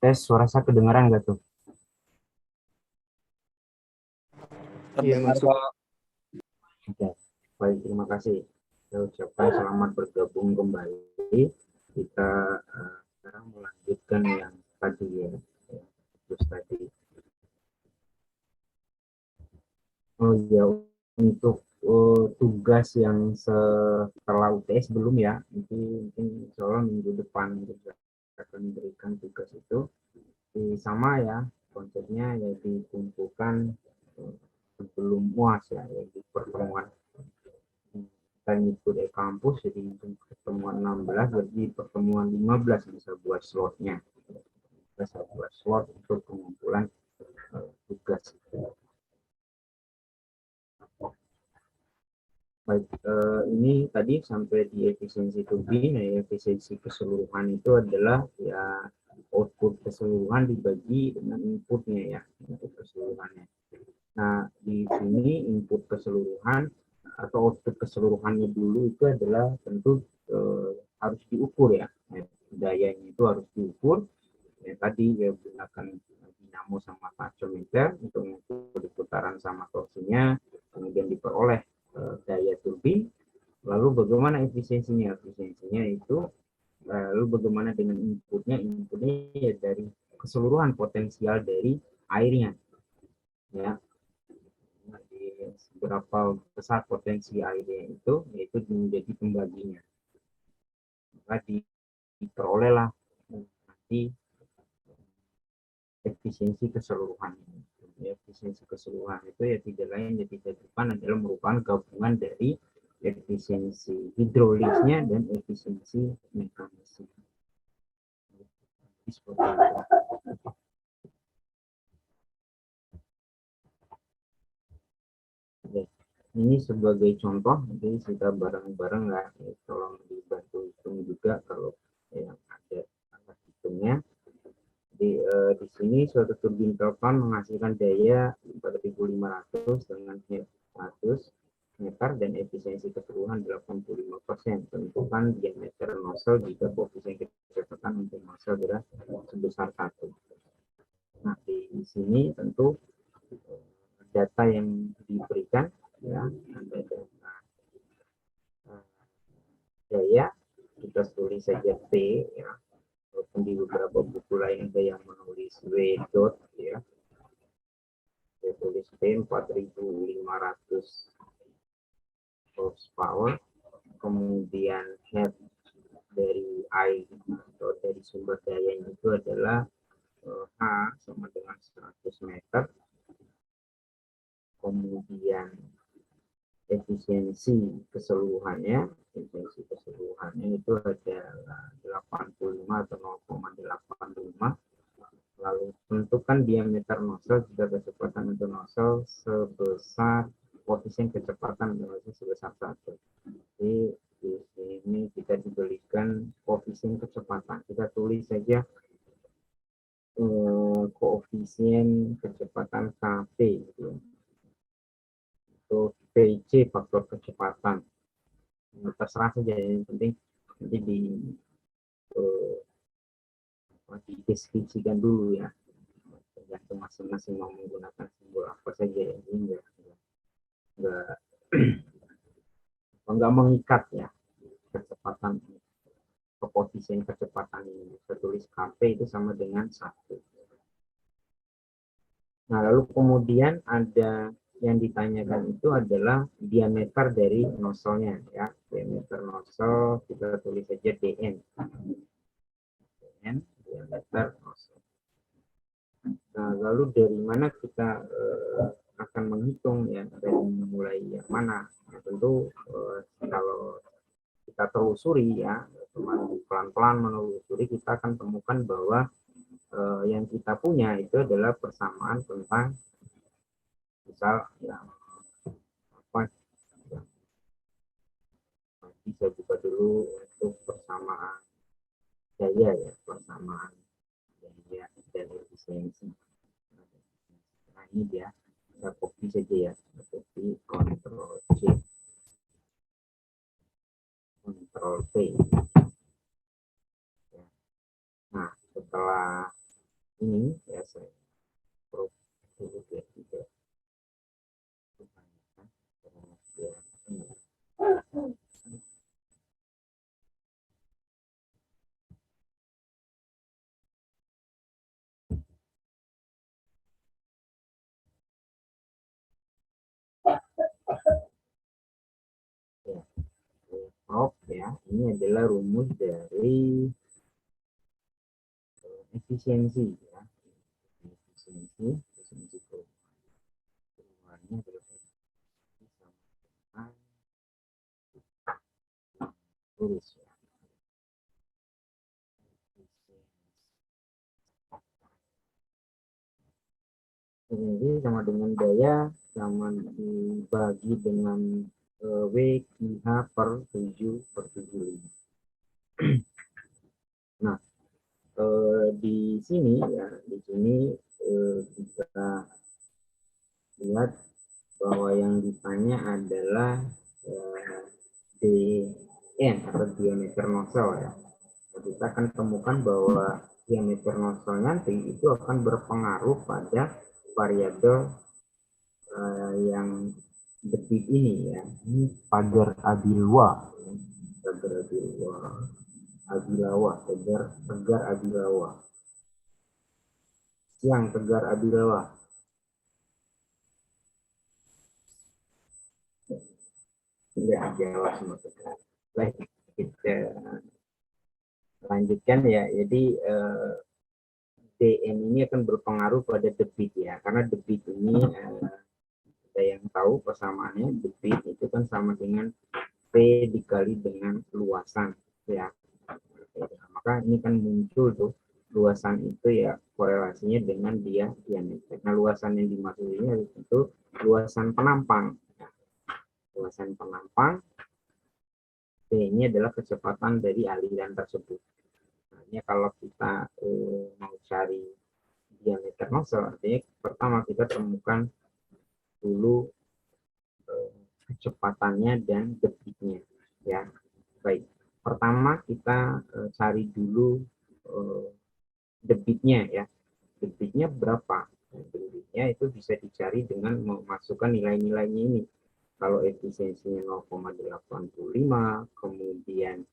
Tes suara saya kedengaran nggak tuh? Iya, masuk. Oke, baik, terima kasih. Saya ucapkan selamat bergabung kembali. Kita sekarang melanjutkan yang tadi ya, terus tadi. Oh ya, untuk tugas yang setelah UTS belum ya, nanti mungkin insya Allah minggu depan kita akan berikan tugas itu. Sama ya, konsepnya ya dikumpulkan sebelum UAS ya, di pertemuan kita ngikut kampus, jadi pertemuan 16 berarti pertemuan 15 bisa buat slotnya, bisa buat slot untuk pengumpulan tugas. Baik, ini tadi sampai di efisiensi turbin. Nah, efisiensi keseluruhan itu adalah ya output keseluruhan dibagi dengan inputnya ya, input keseluruhannya. Nah, di sini input keseluruhan atau output keseluruhannya dulu itu adalah tentu harus diukur ya. Dayanya itu harus diukur. Ya, tadi ya gunakan dinamo sama taksometer untuk mengukur putaran sama torsinya, kemudian diperoleh daya turbin. Lalu bagaimana efisiensinya? Efisiensinya itu lalu bagaimana dengan inputnya? Inputnya ya dari keseluruhan potensial dari airnya. Ya, seberapa besar potensi airnya itu, yaitu menjadi pembaginya. Maka diperolehlah nanti efisiensi keseluruhan. Efisiensi keseluruhan itu ya tidak lain ya tidak bukan adalah merupakan gabungan dari efisiensi hidrolisnya dan efisiensi mekanisme. Seperti itu. Ya, ini sebagai contoh, jadi kita bareng-bareng lah, ya, tolong dibantu hitung juga kalau yang ada angka hitungnya. Di sini suatu turbin terpal menghasilkan daya 4.500 dengan head 100 meter dan efisiensi keseluruhan 85%. Tentukan diameter nozzle jika koefisien kecepatan untuk nozzle adalah sebesar 1. Nah, di sini tentu data yang diberikan ya, ada data daya, kita tulis saja P ya, walaupun di beberapa buku lain ada yang menulis W dot ya, saya tulis P 4.500 horsepower, kemudian head dari I atau dari sumber dayanya itu adalah H sama dengan 100 meter, kemudian efisiensi keseluruhannya itu adalah 85 atau 0,85. Lalu tentukan diameter nozzle jika kecepatan untuk nozzle sebesar koefisien kecepatan sebesar 1. Jadi di sini kita diberikan koefisien kecepatan, kita tulis saja koefisien kecepatan Kp gitu. Untuk PC faktor kecepatan, terserah saja, yang penting nanti dideskripsikan dulu ya, tergantung masing-masing mau menggunakan simbol apa saja ya, ini enggak mengikat ya kecepatan, koefisien kecepatan ini tertulis Kp itu sama dengan 1. Nah, lalu kemudian ada yang ditanyakan itu adalah diameter dari nozzle-nya ya. Diameter nozzle kita tulis saja dn. Dn diameter nozzle. Nah, lalu dari mana kita akan menghitung ya, dari mulai yang mana? Nah, tentu kalau kita telusuri ya, pelan-pelan menelusuri, kita akan temukan bahwa yang kita punya itu adalah persamaan tentang misal yang apa ya, bisa buka dulu untuk persamaan daya ya, persamaan daya dan efisiensi. Nah, ini dia, kita copy saja ya, copy Ctrl C, Ctrl V. Nah, setelah ini ya saya prop dulu biar tidak kebanyakan. Ya, prop ya, ini adalah rumus dari efisiensi ya. Efisiensi perubahannya adalah sama dengan tulis ya. Jadi sama dengan daya sama dibagi dengan W QH per 7 per 75. Nah, di sini ya, di sini kita lihat bahwa yang ditanya adalah dn atau diameter nozzle ya. Kita akan temukan bahwa diameter nozzle nanti itu akan berpengaruh pada variabel yang debit ini ya. Ini pagar Abilawa, pagar Abilawa, pagar Abilawa. Yang tegar Abilawa. Enggak Jawa semua tegar. Baik, kita lanjutkan ya. Jadi dn ini akan berpengaruh pada debit ya, karena debit ini ada yang tahu persamaannya, debit itu kan sama dengan P dikali dengan luasan ya. Maka ini kan muncul tuh luasan itu ya korelasinya dengan dia diameter. Nah, luasan yang dimaksud ini itu luasan penampang. Luasan penampang P ini adalah kecepatan dari aliran tersebut. Nah, ini kalau kita mau cari diameter nozzle, artinya pertama kita temukan dulu kecepatannya dan debitnya ya. Baik, pertama kita cari dulu debitnya ya. Debitnya berapa? Debitnya itu bisa dicari dengan memasukkan nilai-nilainya ini. Kalau efisiensinya 0,85, kemudian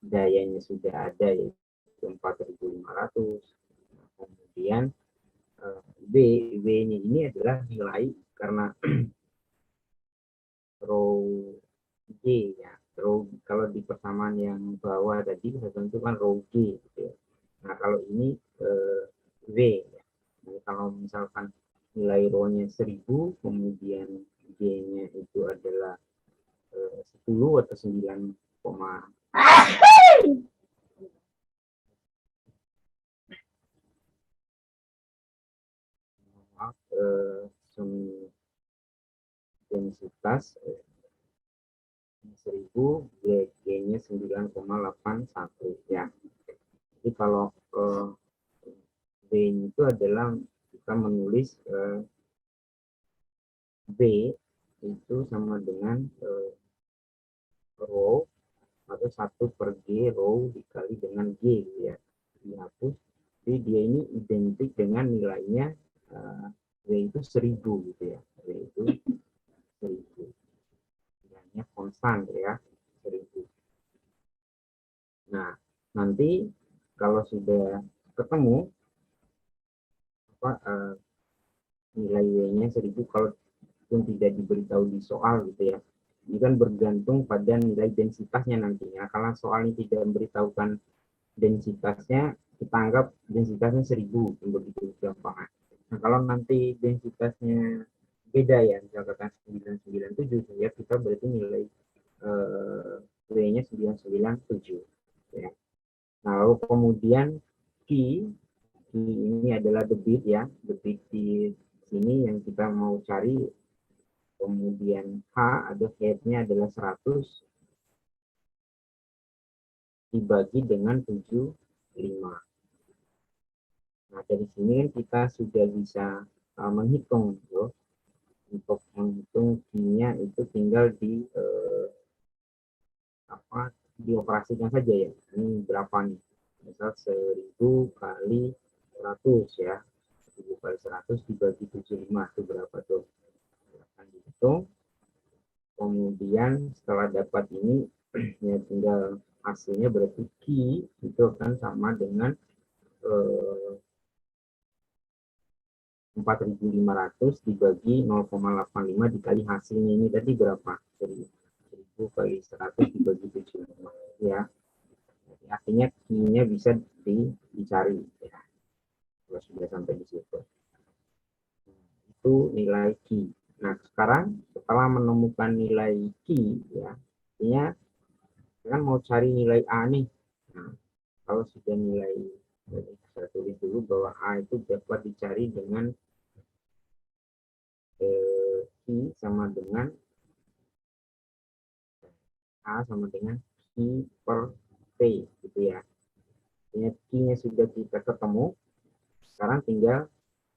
dayanya sudah ada yaitu 4.500, kemudian W-nya ini adalah nilai karena row G ya. Kalau di persamaan yang bawah tadi saya tentukan row G gitu ya. Nah, kalau ini W ya. Nah, kalau misalkan nilai row-nya 1000, kemudian G-nya itu adalah 10 atau 9, densitas 1000, G-nya 9,81 ya. Jadi kalau B itu adalah kita menulis B itu sama dengan row atau 1 per G row dikali dengan G ya. Dihapus. Jadi dia ini identik dengan nilainya W itu 1000 gitu ya. W itu 1000. Nilainya konstan ya. 1000. Nah, nanti kalau sudah ketemu apa nilai W-nya 1000, kalau pun tidak diberitahu di soal gitu ya, ini kan bergantung pada nilai densitasnya nantinya. Kalau soalnya tidak memberitahukan densitasnya, kita anggap densitasnya 1000 begitu gampang. Nah, kalau nanti densitasnya beda ya, misalkan 997 ya, kita berarti nilai W-nya 997 ya. Nah, lalu kemudian Q ini adalah debit ya, debit di sini yang kita mau cari. Kemudian H ada headnya adalah 100 dibagi dengan 75. Nah, dari sini kan kita sudah bisa menghitung loh. Untuk menghitung Q-nya itu tinggal dioperasikan saja ya. Ini berapa nih? Misal 1000 kali 100 ya. 1000 kali 100 dibagi 75 itu berapa tuh? Akan dihitung. Kemudian setelah dapat ini ya tinggal hasilnya berarti Q itu akan sama dengan 4.500 dibagi 0,85 dikali hasilnya ini tadi berapa? Jadi 1000 kali 100 dibagi 75 ya. Jadi artinya Q-nya bisa dicari ya. Kalau sudah sampai di situ. Itu nilai Q. Nah, sekarang setelah menemukan nilai Q ya, artinya kan mau cari nilai A nih. Nah, kalau sudah nilai, saya tulis dulu bahwa A itu dapat dicari dengan I sama dengan A sama dengan I per T gitu ya. Artinya Q-nya sudah kita ketemu, sekarang tinggal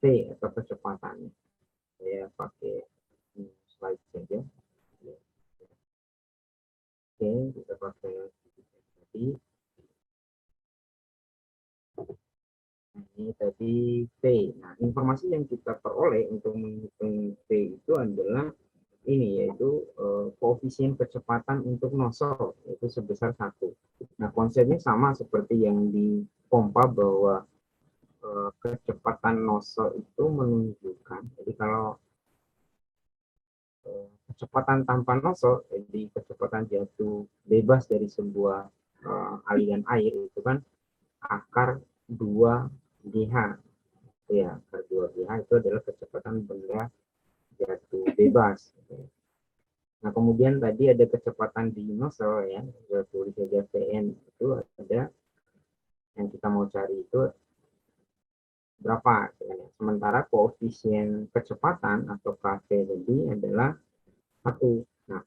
T atau kecepatannya. Saya pakai slide saja. Oke, kita pakai tadi. Ini tadi T. Nah, informasi yang kita peroleh untuk menghitung T itu adalah ini, yaitu koefisien kecepatan untuk nozzle, yaitu sebesar 1. Nah, konsepnya sama seperti yang di pompa bahwa kecepatan nozzle itu menunjukkan, jadi kalau kecepatan tanpa nozzle, jadi kecepatan jatuh bebas dari sebuah aliran air itu kan akar 2GH. Ya, akar 2GH itu adalah kecepatan benda jatuh bebas. Nah, kemudian tadi ada kecepatan di nozzle ya, saya tulis saja Vn itu ada yang kita mau cari itu berapa. Sementara koefisien kecepatan atau Kv tadi adalah 1. Nah,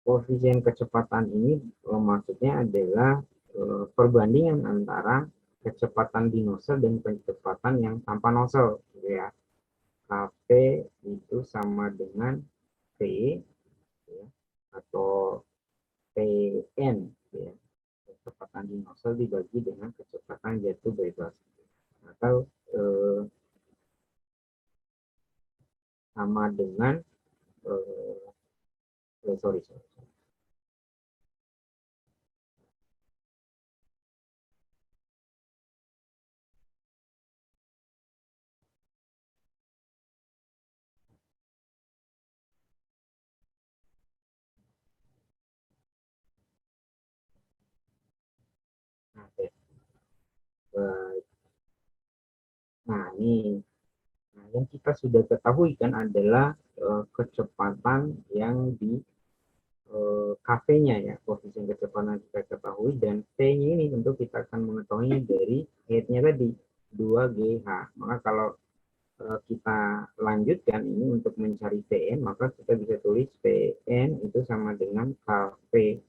koefisien kecepatan ini maksudnya adalah perbandingan antara kecepatan di nozzle dan kecepatan yang tanpa nozzle gitu ya. Kv itu sama dengan V ya, atau Pn ya. Kecepatan di nozzle dibagi dengan kecepatan jatuh bebas atau sama dengan sorry. Nah, ini yang kita sudah ketahui kan adalah kecepatan yang di Kv-nya ya, koefisien kecepatan kita ketahui, dan T-nya ini tentu kita akan mengetahuinya dari head-nya tadi 2GH. Maka kalau kita lanjutkan ini untuk mencari Vn, maka kita bisa tulis Vn itu sama dengan Kv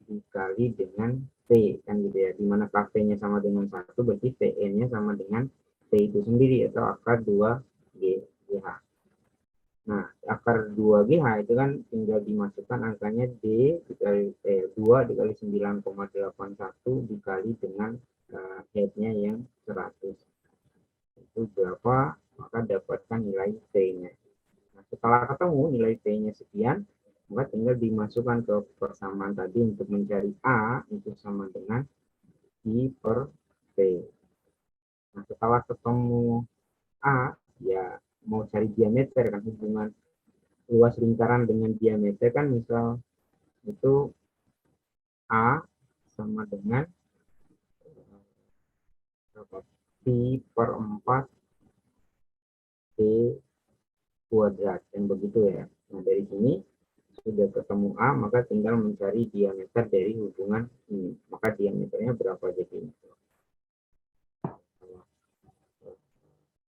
dikali dengan T kan gitu ya, dimana Kv-nya sama dengan 1 berarti Vn-nya sama dengan T itu sendiri atau akar 2GH. Nah, akar 2GH itu kan tinggal dimasukkan angkanya D dikali 2 dikali 9,81 dikali dengan head-nya yang 100. Itu berapa? Maka dapatkan nilai T-nya. Nah, setelah ketemu nilai T-nya sekian, maka tinggal dimasukkan ke persamaan tadi untuk mencari A itu sama dengan I per T. Nah, setelah ketemu A, ya mau cari diameter kan, hubungan luas lingkaran dengan diameter kan, misal itu A sama dengan pi per 4 T kuadrat dan begitu ya. Nah, dari sini sudah ketemu A, maka tinggal mencari diameter dari hubungan ini. Maka diameternya berapa jadi?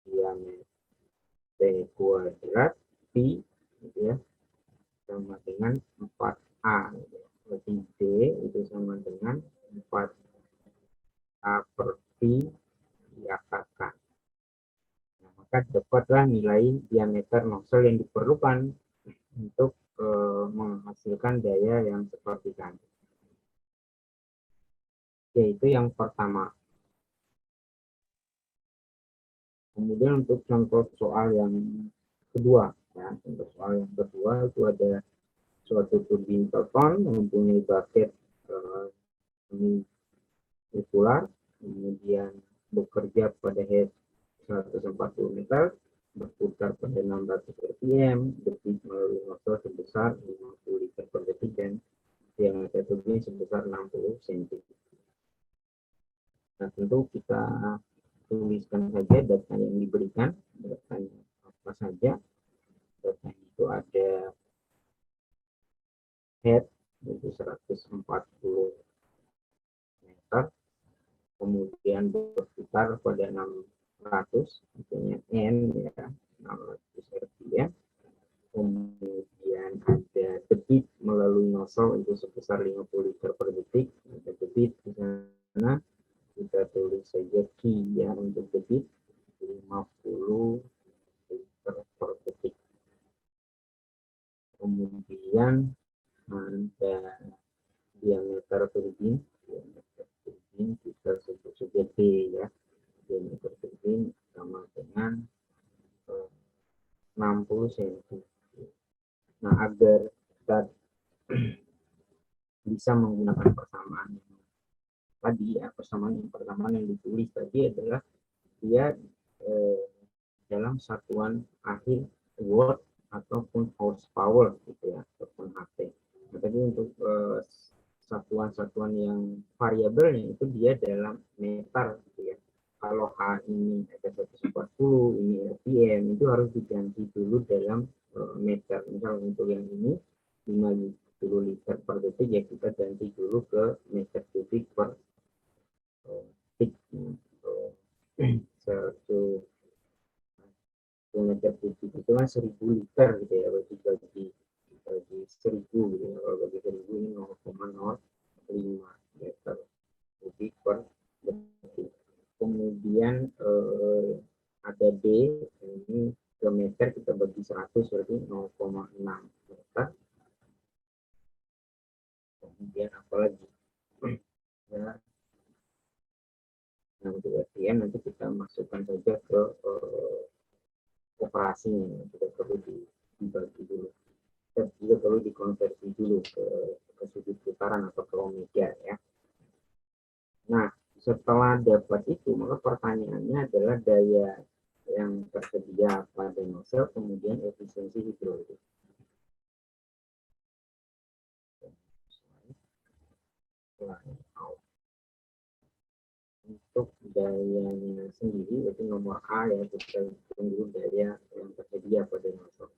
Diameter T kuadrat pi gitu ya, sama dengan 4A. Berarti D itu sama dengan 4A per pi diakarkan. Nah, maka dapatlah nilai diameter nozzle yang diperlukan untuk menghasilkan daya yang seperti tadi. Yaitu yang pertama. Kemudian untuk contoh soal yang kedua, ya, contoh soal yang kedua itu ada suatu turbin Pelton mempunyai bucket semi sirkular, kemudian bekerja pada head 140 meter, berputar pada 600 rpm, detik melalui motor sebesar 50 liter per detik, dan diameter turbin sebesar 60 cm. Nah, tentu kita tuliskan saja data yang diberikan, datanya apa saja. Datanya itu ada head itu 140 meter, kemudian berputar pada 600, artinya N ya, 600 rpm. Kemudian ada debit melalui nozzle itu sebesar 50 liter per detik. Ada debit di sana, kita tulis saja key ya untuk debit 50 liter per detik. Kemudian ada diameter turbin kita sebut saja D ya, diameter turbin sama dengan 60 cm. Nah, agar kita bisa menggunakan persamaan yang tadi ya, persamaan yang ditulis tadi adalah dia dalam satuan akhir watt ataupun horsepower gitu ya, ataupun HP. Nah, tadi untuk satuan-satuan yang variabelnya itu dia dalam meter gitu ya. Kalau H ini ada 140, ini rpm, itu harus diganti dulu dalam meter. Misal untuk yang ini 50 liter per detik, ya kita ganti dulu ke meter kubik per detik. Satu meter kubik itu kan 1000 liter gitu ya, bagi 1000 gitu ya. Kalau bagi 1000 ini 0,05 meter kubik per detik. Kemudian ada D, ini ke meter kita bagi 100 berarti 0,6 meter. Kemudian apalagi ya, nah untuk RPM nanti kita masukkan saja ke operasinya, tidak perlu dibagi dulu, tidak perlu dikonversi dulu ke sudut putaran atau ke omega ya. Nah, setelah dapat itu, maka pertanyaannya adalah daya yang tersedia pada nozzle, kemudian efisiensi hidrolik. Untuk dayanya sendiri, itu nomor A ya, kita hitung dulu daya yang tersedia pada nozzle.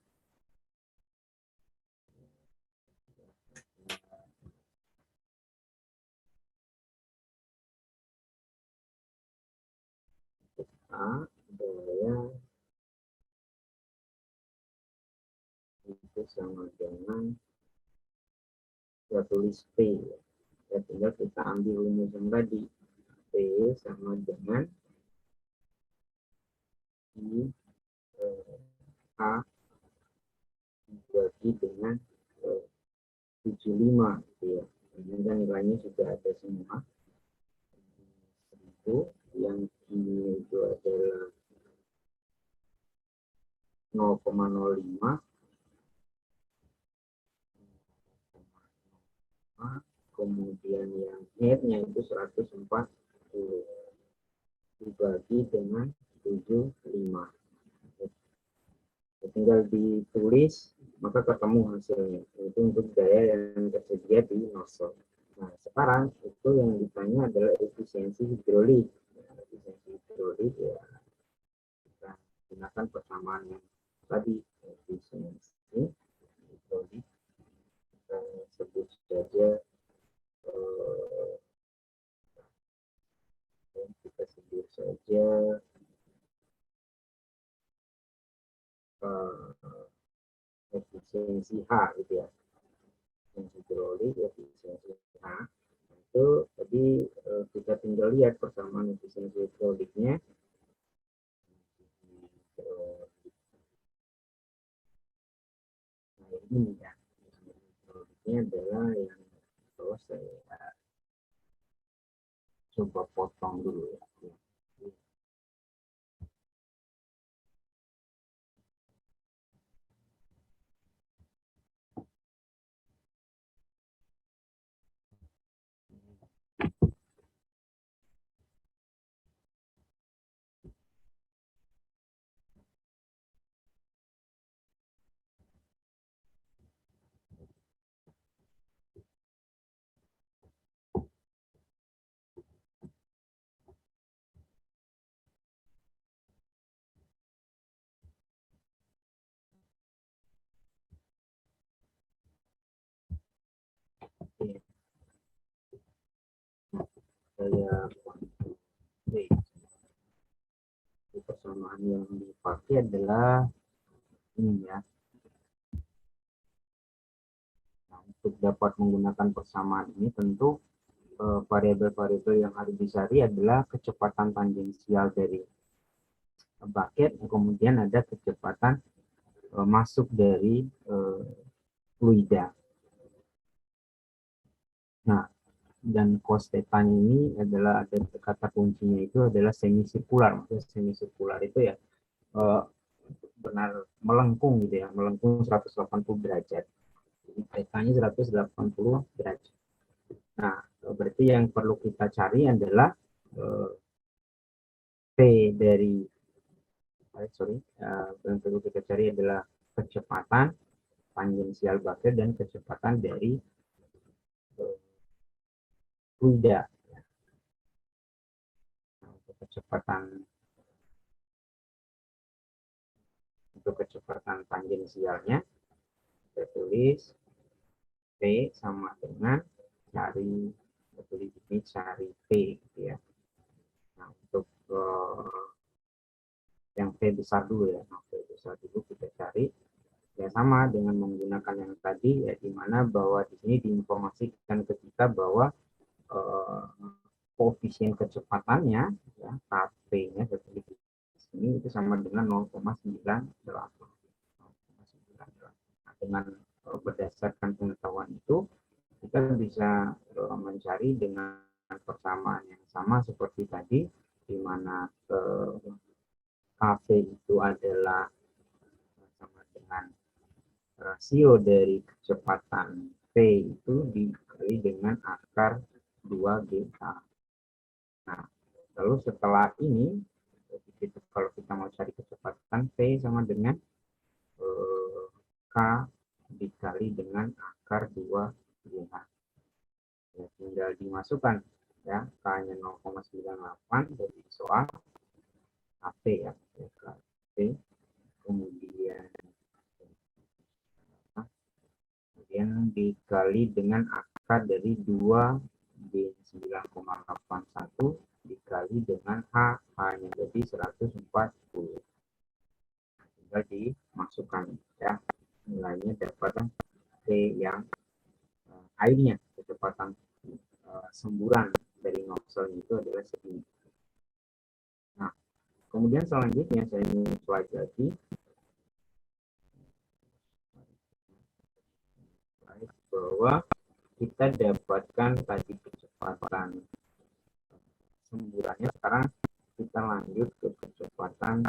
A, daya itu sama dengan, ya tulis P ya. Ya tinggal kita ambil rumus yang tadi. P sama dengan I A dibagi dengan 75 gitu ya. Dan nilainya sudah ada semua. Itu yang ini itu adalah 0,05, kemudian yang headnya itu 140 dibagi dengan 75. Tinggal ditulis maka ketemu hasilnya, itu untuk daya yang tersedia di nozzle. Nah, sekarang itu yang ditanya adalah efisiensi hidrolik. Efisiensi hidrolik ya kita gunakan persamaan yang tadi, efisiensi hidrolik kita sebut saja kita sebut saja efisiensi H gitu ya, efisiensi hidrolik, efisiensi H. Itu tadi kita tinggal lihat persamaan efisiensi hidroliknya. Nah, ini ya, hidroliknya adalah yang terus saya coba potong dulu ya. Oke. Nah, saya oke. Persamaan yang dipakai adalah ini ya. Nah, untuk dapat menggunakan persamaan ini tentu variabel-variabel yang harus dicari adalah kecepatan tangensial dari bucket, kemudian ada kecepatan masuk dari fluida. Nah, dan cos theta ini adalah ada kata kuncinya itu adalah semisirkular. Maksudnya semisirkular itu ya benar melengkung gitu ya, melengkung 180 derajat. Jadi theta-nya 180 derajat. Nah, berarti yang perlu kita cari adalah P dari yang perlu kita cari adalah kecepatan tangensial bucket dan kecepatan dari fluida. Untuk kecepatan tangensialnya kita tulis P sama dengan cari P gitu ya. Nah, untuk yang P besar dulu ya, P besar dulu kita cari ya sama dengan menggunakan yang tadi ya, di mana bahwa di sini diinformasikan ke kita bahwa koefisien kecepatannya ya Kp-nya seperti di sini itu sama dengan 0,98. Nah, dengan berdasarkan pengetahuan itu kita bisa mencari dengan persamaan yang sama seperti tadi, di mana Kp itu adalah sama dengan rasio dari kecepatan P itu dikali dengan akar 2 beta. Nah, lalu setelah ini, kalau kita mau cari kecepatan P sama dengan K dikali dengan akar 2 beta. Ya, tinggal dimasukkan ya, K-nya 0,98 dari soal AP ya, P, kemudian dikali dengan akar dari 2 B9,81 dikali dengan H-nya jadi 140. Tinggal dimasukkan ya, nilainya dapat P yang airnya, kecepatan semburan dari nozzle itu adalah segini. Nah, kemudian selanjutnya saya ingin slide lagi bahwa kita dapatkan tadi kecepatan semburannya. Sekarang kita lanjut ke kecepatan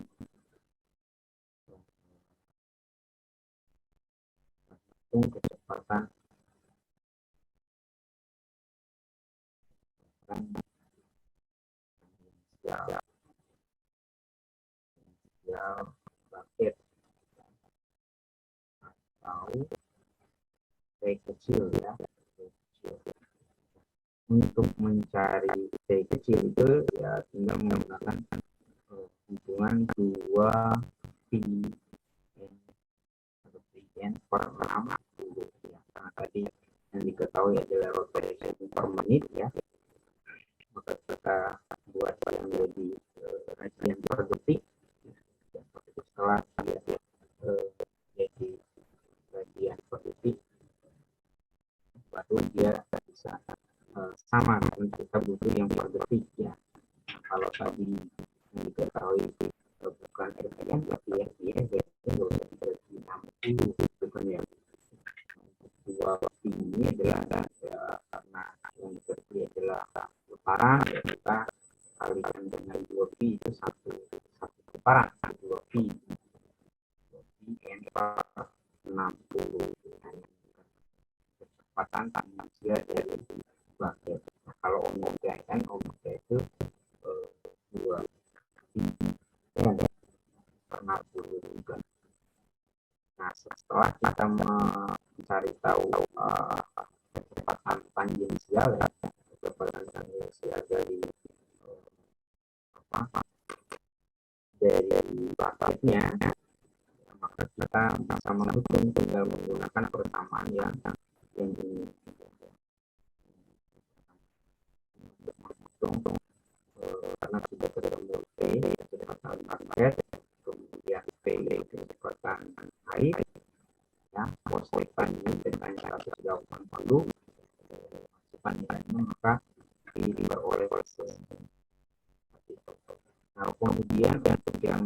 bucket atau T kecil ya. Untuk mencari T kecil itu ya tinggal menggunakan hubungan 2 pi per 60 ya. Karena tadi yang diketahui adalah rotation per menit ya, maka kita buat yang jadi radian per detik. Setelah dia jadi radian per detik, baru dia bisa sama dengan kita butuh yang per detik ya. Kalau tadi yang diketahui bukan radian tapi radian, jadi 60 itu kan ya. 2 pi ini adalah karena yang diketahui adalah putaran ya, kita kalikan dengan 2 pi itu satu putaran, 2 pi n per 60 kecepatan tangensial dari bucket. Nah, kalau omega n, omega itu 2 pi n per 60 juga. Nah, setelah kita mencari tahu kecepatan tangensial ya, kecepatan tangensial dari bucketnya, maka kita bisa menghitung tinggal menggunakan persamaan yang ini. dulu masukan-masukannya, maka diperoleh. Nah, kemudian untuk yang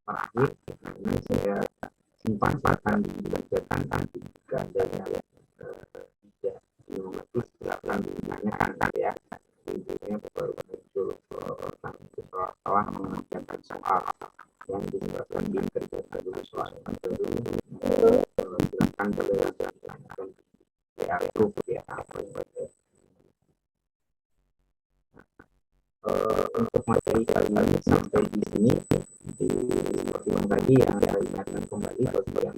terakhir, ini saya simpan akan dibacakan nanti jika ada yang tidak mengerti silakan ditanyakan ya. Intinya baru muncul setelah mengerjakan soal yang disebutkan di kerjakan dulu soal dulu, silakan boleh ditanyakan ya, approve ya apa yang baca. Untuk materi kali ini sampai di sini. Seperti yang tadi yang saya ingatkan kembali bagi yang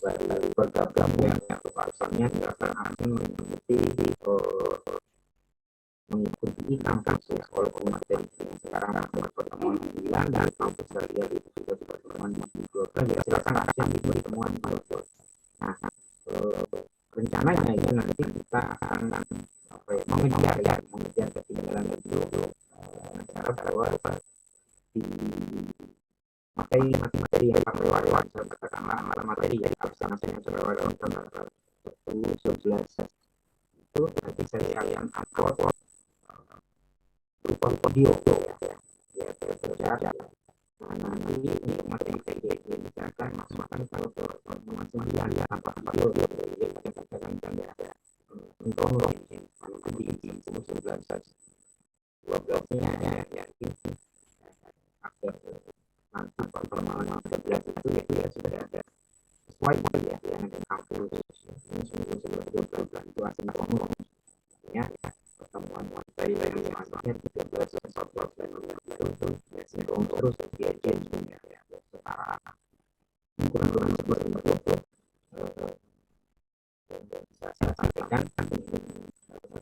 baru bergabung yang alasannya silakan akan mengikuti kampus ya, walaupun materi yang sekarang pada pertemuan 9 dan kampus saya lihat itu sudah pertemuan 12 ya, silakan akan di pertemuan 12. Nah, rencananya ya nanti kita akan mengejar ketinggalan itu dengan cara bahwa di materi yang lewat saya katakanlah materi yang laksanakan lewat tanggal 10, 11 itu nanti saya akan upload berupa video ya tersedia. Nah, nanti untuk materi ini kita akan masukkan ke pertemuan 9 ya, tanpa video jadi kita katakan ya untuk nanti di 10, 11, 12-nya ya akhir nanti pertemuan 11 itu ya sudah ada sesuai ya yang ada kampus ini sudah 12 itu hasilnya ya pertemuan materi yang masuknya 13, 14 dan 15 itu terus diajar ya setara kurang seperti itu bisa saya sampaikan.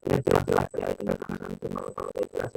Tidak jelas ya, tinggal kalau jelas